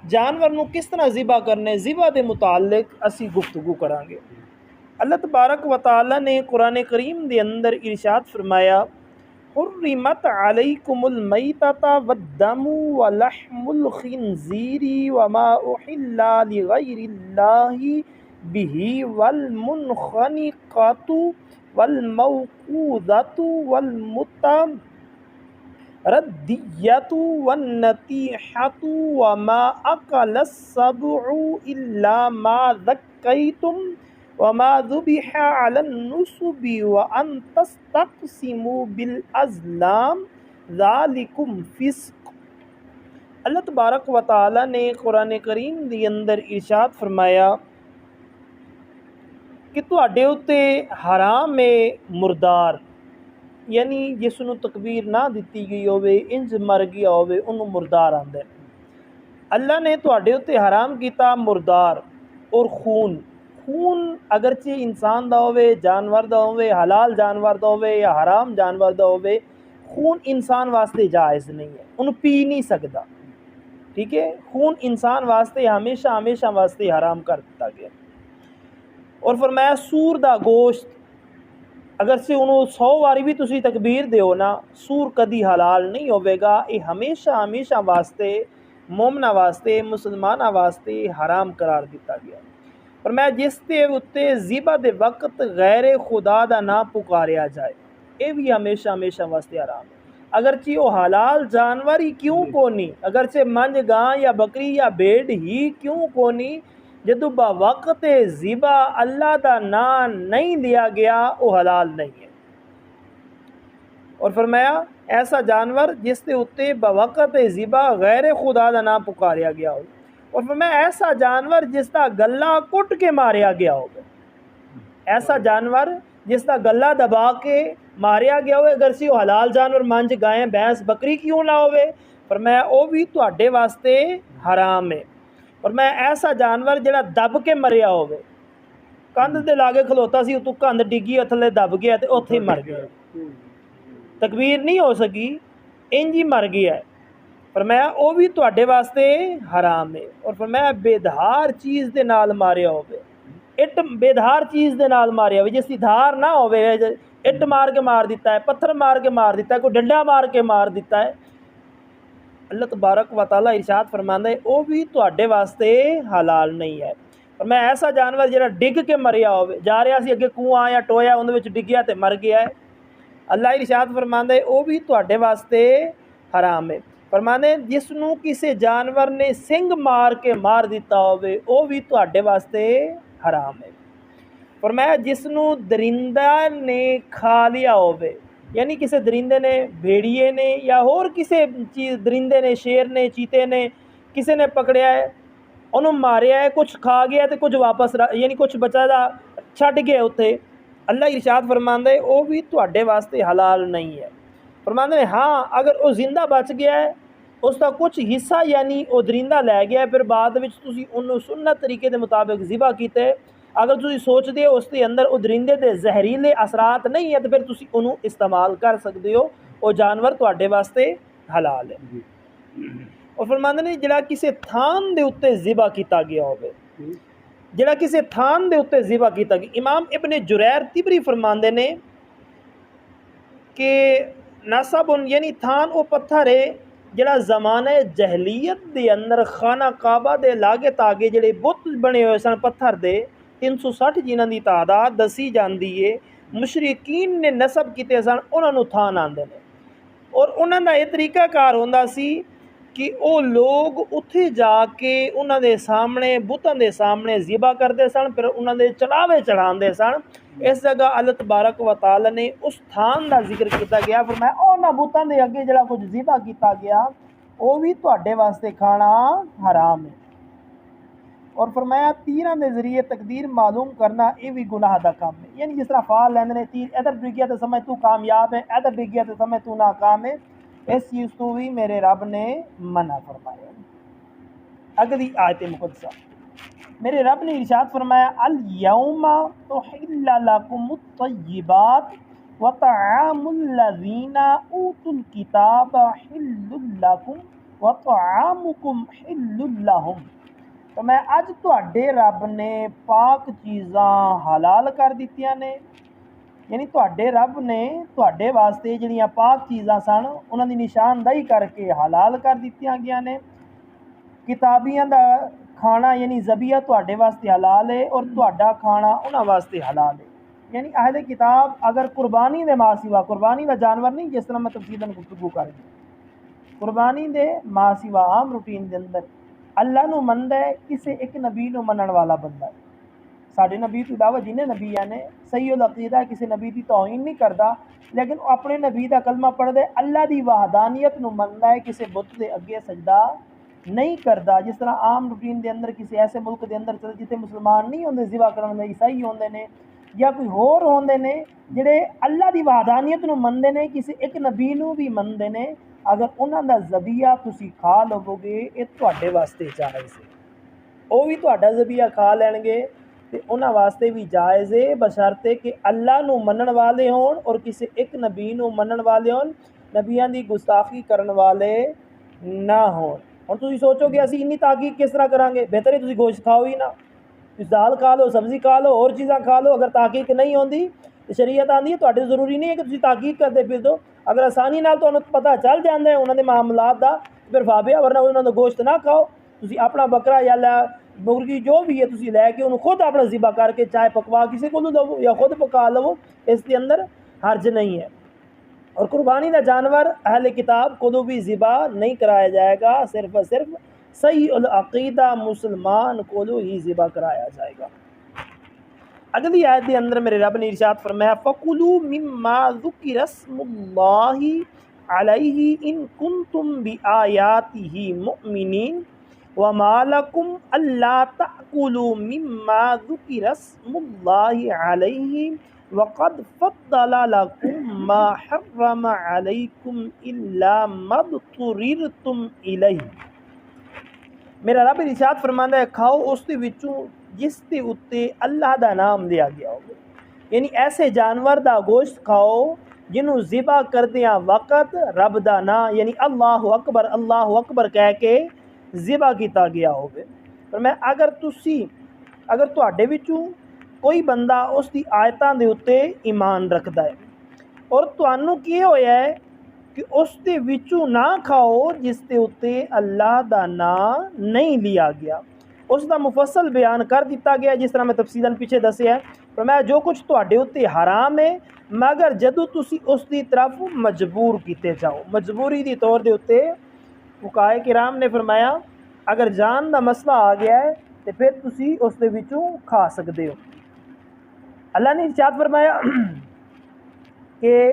جانور نو کس طرح ذبح کرنے، ذبح دے متعلق اسی گفتگو کریں گے۔ اللہ تبارک و تعالی نے قرآن کریم دے اندر ارشاد فرمایا حرمت علیکم المیتۃ والدم ولحم الخنزیر وما احل لغیر اللہ به والمنخنقۃ والموقوذۃ والمتردیۃ والنطیحۃ وما اکل السبع الا ما ذکیتم وما ذبح علی النصب وان تستقسموا بالازلام ذالکم فسق۔ اللہ تبارک و تعالی نے قرآن کریم دی اندر ارشاد فرمایا کہ تواڈے اُتے حرام ہے مردار، یعنی جس نو تکبیر نہ دتی گئی ہوئے، انج مر گیا ہوئے انہوں مردار آندے۔ اللہ نے تواڈے اُتے حرام کیتا مردار اور خون اگرچہ انسان دا ہوئے، جانور دا ہوئے، حلال جانور دا ہوئے یا حرام جانور دا ہوئے، خون انسان واسطے جائز نہیں ہے، انہوں پی نہیں سکتا، ٹھیک ہے، خون انسان واسطے ہمیشہ واسطے حرام کر دیتا گیا۔ اور فرمایا سور دا گوشت اگرچہ انہوں 100 واری بھی تسی تکبیر دیو نا، سور کدی حلال نہیں ہوئے گا، یہ ہمیشہ واسطے مومنہ واسطے مسلمانہ واسطے حرام قرار دیتا گیا۔ فرمایا جس تے اتے ذبح دے وقت غیر خدا دا نہ پکاریا جائے، یہ بھی ہمیشہ واسطے حرام ہے، اگرچہ وہ حلال جانور ہی کیوں کو نہیں، اگرچہ منج گاں یا بکری یا بھیڑ ہی کیوں کو نہیں، جدو با وقت ذبح اللہ دا نام نہیں لیا گیا وہ حلال نہیں ہے۔ اور فرمایا ایسا جانور جس تے اتے با وقت ذبح غیر خدا دا نام پکاریا گیا ہو، اور فرمایا ایسا جانور جس کا گلا کٹ کے ماریا گیا ہوگا، ایسا جانور جس کا گلا دبا کے ماریا گیا ہوئے، اگرچہ وہ حلال جانور منج گائیں بھینس بکری کیوں نہ ہوئے، فرمایا وہ بھی تواڈے واسطے حرام ہے۔ اور میں ایسا جانور جڑا دب کے مریا ہوئے، کندھ دے لاگے کھلوتا سی تو کندھ ڈگی تھلے دب گیا تے اوتھے مر گیا، تکبیر نہیں ہو سکی، انج ہی مر گیا ہے، فرمایا وہ بھی تواڈے واسطے حرام ہے۔ اور فرمایا بےدھار چیز دے نال ماریا ہوئے، اٹ بےدھار چیز دے نال ماریا ہوئے، جس کی دھار نہ ہوئے، اٹ مار کے مار دیتا ہے، پتھر مار کے مار دیتا ہے، کوئی ڈنڈا مار کے مار دیتا ہے، اللہ تبارک و تعالیٰ ارشاد فرماندا ہے وہ بھی تواڈے واسطے حلال نہیں ہے۔ اور میں ایسا جانور جڑا ڈگ کے مریا ہوئے، جا رہا سی اگے کنواں یا ٹویا اندر وچ ڈگیا تے مر گیا ہے، اللہ ارشاد فرماندا ہے وہ بھی تواڈے واسطے حرام ہے۔ فرماندے جس نو کسی جانور نے سنگ مار کے مار دیتا ہوئے وہ بھی تواڈے واسطے حرام ہے۔ فرمایا جس نو درندہ نے کھا لیا ہوئے، یعنی کسی درندے نے، بھیڑیے نے یا اور کسی چیز درندے نے، شیر نے، چیتے نے کسی نے پکڑیا ہے، انہوں ماریا ہے، کچھ کھا گیا ہے تو کچھ واپس یعنی کچھ بچا دا چھٹ گیا اتنے، اللہ ارشاد فرماندا ہے وہ بھی تواڈے واسطے حلال نہیں ہے۔ فرماندے ہیں ہاں اگر وہ زندہ بچ گیا ہے، اس کا کچھ حصہ یعنی وہ درندہ لے گیا ہے، پھر بعد میں تسی انہوں سنت طریقے دے مطابق ذبح کیتے، اگر تسی سوچ دے اس کے اندر وہ درندے دے زہریلے اثرات نہیں ہے تو پھر تسی انہوں استعمال کر سکتے ہو، وہ جانور تواڈے واسطے حلال ہے۔ اور فرماندے نے جڑا کسی تھان دے اتے ذبح کیتا گیا ہوئے، جڑا کسی تھان دے اتے ذبح کیتا گیا، امام ابن جریر طبری فرماندے نے کہ نصب یعنی تھان او پتھر ہے جڑا زمانہ جہلیت دے اندر خانہ کعبہ دے لاگے تاگے جڑے بت بنے ہوئے سن پتھر دے 360 جنہاں دی تعداد دسی جاندی ہے، مشرکین نے نصب کیتے سن، انہاں نوں تھان آندے نے، اور انہاں دا یہ طریقہ کار ہوندا سی کہ او لوگ اتھے جا کے انہاں دے سامنے بتاں دے سامنے ذبح کردے سن، پھر انہاں دے چڑھاوے چڑھاندے سن۔ اس جگہ اللہ تبارک و تعالی نے اس تھان دا ذکر کیتا گیا، فرمایا انہاں بتاں دے اگے جڑا کچھ ذبح کیتا گیا وہ بھی تواڈے واسطے کھانا حرام ہے۔ اور فرمایا تیراں دے ذریعے تقدیر معلوم کرنا یہ بھی گناہ دا کام ہے، یعنی جس طرح فال لیندے نے تیر ادھر ڈگ گیا تو سمجھ تو کامیاب ہے، ادھر ڈگ گیا تو سمجھ تو ناکام ہے، اس چیز تو بھی میرے رب نے منع فرمایا۔ اگلی آیت مقدسہ میرے رب نے ارشاد فرمایا الیوم تحل لکم الطیبات وطعام الذین اوتوا الکتاب حل لکم وطعامكم حل لهم، تو میں اج تواڈے رب نے پاک چیزاں حلال کر دتیاں نے، یعنی تواڈے رب نے تواڈے واسطے جڑیاں پاک چیزاں سن انہاں دی نشاندہی کر کے حلال کر دتیاں گیاں نے۔ کتابیاں دا کھانا یعنی ذبیحہ تواڈے واسطے حلال ہے اور تواڈا کھانا انہاں واسطے حلال ہے۔ یعنی اہل کتاب اگر قربانی دے ماں سوا، قربانی دا جانور نہیں جس طرح میں تفصیلاً گفتگو کر گیا، قربانی دے ماں سوا عام روٹین دے اندر اللہ نو مندا ہے، کسے ایک نبی نو منن والا بندہ ہے۔ ساڈے نبی تو علاوہ جنہیں نبی نے صحیح العقیدہ کسی نبی دی توہین نہیں کردا، لیکن اپنے نبی دا کلمہ پڑھ دے اللہ دی وحدانیت نو مندا ہے، کسی بت دے اگے سجدہ نہیں کردا۔ جس طرح عام روٹین دے اندر کسی ایسے ملک دے اندر چل جتے مسلمان نہیں ہوندے ذبح کرن دے، عیسائی ہوندے نے یا کوئی ہور ہوندے نے جڑے اللہ دی وحدانیت نو مندے نے، کسی ایک نبی نو بھی مندے نے، اگر انہاں دا ذبیحہ تسی کھا لو گے یہ تواڈے واسطے جائز ہے، او بھی تواڈا ذبیحہ کھا لین گے تے انہاں واسطے بھی جائز ہے، بشرطے کہ اللہ نو منن والے ہون اور کسی ایک نبی نو منن والے ہون، نبیاں دی گستاخی کرن والے نہ ہون۔ ہن تسی سوچو کہ اسی انی تحقیق کس طرح کران گے؟ بہتر ہے تسی گوشت کھاؤ ہی نہ، تسی دال کھا لو، سبزی کھا لو، اور چیزاں کھا لو۔ اگر تحقیق نہیں ہوندی شریعت آندی ہے تواڈے ضروری نہیں ہے کہ تسی تحقیق کرتے پھر دو، اگر آسانی نال تانوں پتہ چل جاندا ہے انہاں دے معاملات دا پھر فابیا، ورنہ انہاں دا گوشت نہ کھاؤ۔ تسی اپنا بکرا یا مرغی جو بھی ہے تسی لے کے انہوں خود اپنا ذبح کر کے چائے پکوا کسی کو لو یا خود پکا لو، اس کے اندر حرج نہیں ہے۔ اور قربانی دا جانور اہل کتاب کو بھی ذبح نہیں کرایا جائے گا، صرف اور صرف صحیح العقیدہ مسلمان کو ہی ذبح کرایا جائے گا۔ اگلی آیت کے اندر میرے رب نے ارشاد فرمایا فَكُلُوا مِمَّا ذُكِرَ اسْمُ اللَّهِ عَلَيْهِ إِن كُنتُم بِآيَاتِهِ مُؤْمِنِينَ وَمَا لَكُمْ أَلَّا تَأْكُلُوا مِمَّا ذُكِرَ اسْمُ اللَّهِ عَلَيْهِ وَقَدْ فَضَّلَ لَكُم مَّا حَرَّمَ عَلَيْكُمْ إِلَّا مَا اضْطُرِرْتُمْ إِلَيْهِ۔ میرا رب ارشاد فرماندا ہے کھاؤ اس دے وچوں جس دے اُتے اللہ دا نام لیا گیا ہوگا، یعنی ایسے جانور دا گوشت کھاؤ جنہوں ذبح کردیاں وقت رب دا نام یعنی اللہ اکبر کہہ کے ذبح کیتا گیا ہوگے۔ پر میں اگر تواڈے وچوں کوئی بندہ اس دی آیتاں دے اُتے ایمان رکھدا ہے اور تانوں کی ہویا ہے کہ اس دے وچوں نہ کھاؤ جس دے اُتے اللہ دا نام نہیں لیا گیا، اس دا مفصل بیان کر دیتا گیا جس طرح میں تفصیلاً پیچھے دسیا ہے۔ فرمایا جو کچھ تواڈے اُتے حرام ہے مگر جدوں تسی اس دی طرف مجبور کیتے جاؤ، مجبوری دی طور دے اُتے فقہائے کرام نے فرمایا اگر جان دا مسئلہ آ گیا ہے تو پھر تسی اس دے وچوں کھا سکتے ہو۔ اللہ نے ارشاد فرمایا کہ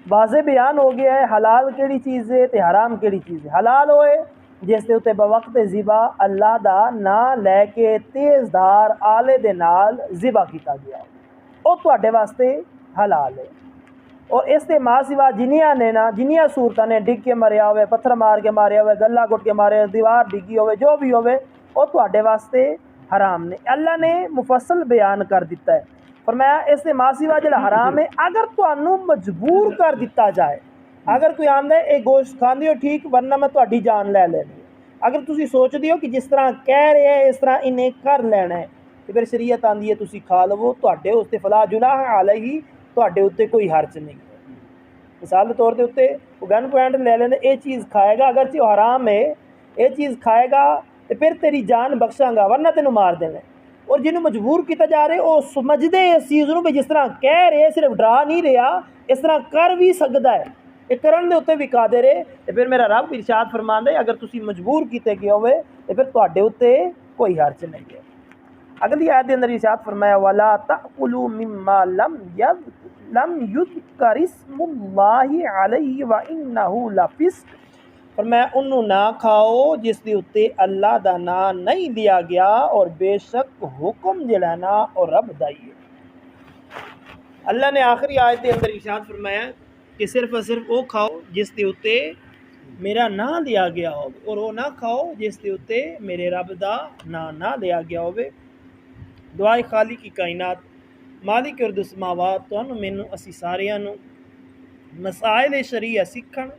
واضح بیان ہو گیا ہے حلال کیڑی چیز ہے تے حرام کیڑی چیز ہے۔ حلال ہوئے جس دے اُتے بوقت ذبح اللہ دا نام لے کے تیز دھار آلے دے نال ذبح کیتا گیا او تواڈے واسطے حلال ہے، اور اس دے ماں سوا جنیاں صورتاں نے ڈگ کے مریا ہوئے، پتھر مار کے ماریا ہوئے، گلا گٹ کے مارے، دیوار ڈگی ہوئے، جو بھی ہوئے وہ تواڈے واسطے حرام نے۔ اللہ نے مفصل بیان کر دیتا ہے، فرمایا اس دے ماں سوا جڑا حرام ہے اگر تانوں مجبور کر دیتا جائے، اگر کوئی آندا ہے اے گوشت کھاندے ہو ٹھیک ورنہ میں تہاڈی جان لے لینی، اگر تسی سوچ دیو کہ جس طرح کہہ رہے ہیں اس طرح انہیں کر لینا ہے تو پھر شریعت آندی ہے تسی کھا لو، تواڈے اس تے فلا جناح علیہ، تواڈے اوتے کوئی حرج نہیں ہے۔ مثال کے طور دے اوتے وہ گن پوائنٹ لے لینے اے چیز کھائے گا اگرچہ وہ حرام ہے، اے چیز کھائے گا تو پھر تیری جان بخشاں گا ورنہ تینوں مار دینا ہے۔ اور جنہوں مجبور کیتا جا رہے وہ سمجھدے اس چیز نوں بھی جس طرح کہہ رہے صرف ڈرا نہیں رہا، اس طرح کر بھی سکدا ہے، یہ کرن دے اوتے بھی قادر ہے، تو پھر میرا رب ارشاد فرماندا ہے اگر تسی مجبور کیتے گئے ہوئے تو پھر تواڈے اوتے کوئی حرج نہیں ہے۔ اگلی آیت دے اندر ارشاد فرمایا وَلَا تَأْكُلُوا مِمَّا لَمْ يُذْكَرِ اسْمُ اللَّهِ عَلَيْهِ وَإِنَّهُ لَفِسْقٌ، فرمایا انہوں نہ کھاؤ جس دے اوتے اللہ دا نام نہیں لیا گیا اور بے شک حکم جڑا نا اور رب دا ہی ہے۔ اللہ نے آخری آیت دے اندر ارشاد فرمایا کہ صرف اور صرف وہ کھاؤ جس دے اوتے میرا نام لیا گیا ہو، اور وہ نہ کھاؤ جس دے اوتے میرے رب دا نام نہ لیا گیا ہوئے۔ دعائے خالق کی کائنات مالک ارد السماوات تو مینوں اسی ساریاں نوں مسائل شریعہ سکھن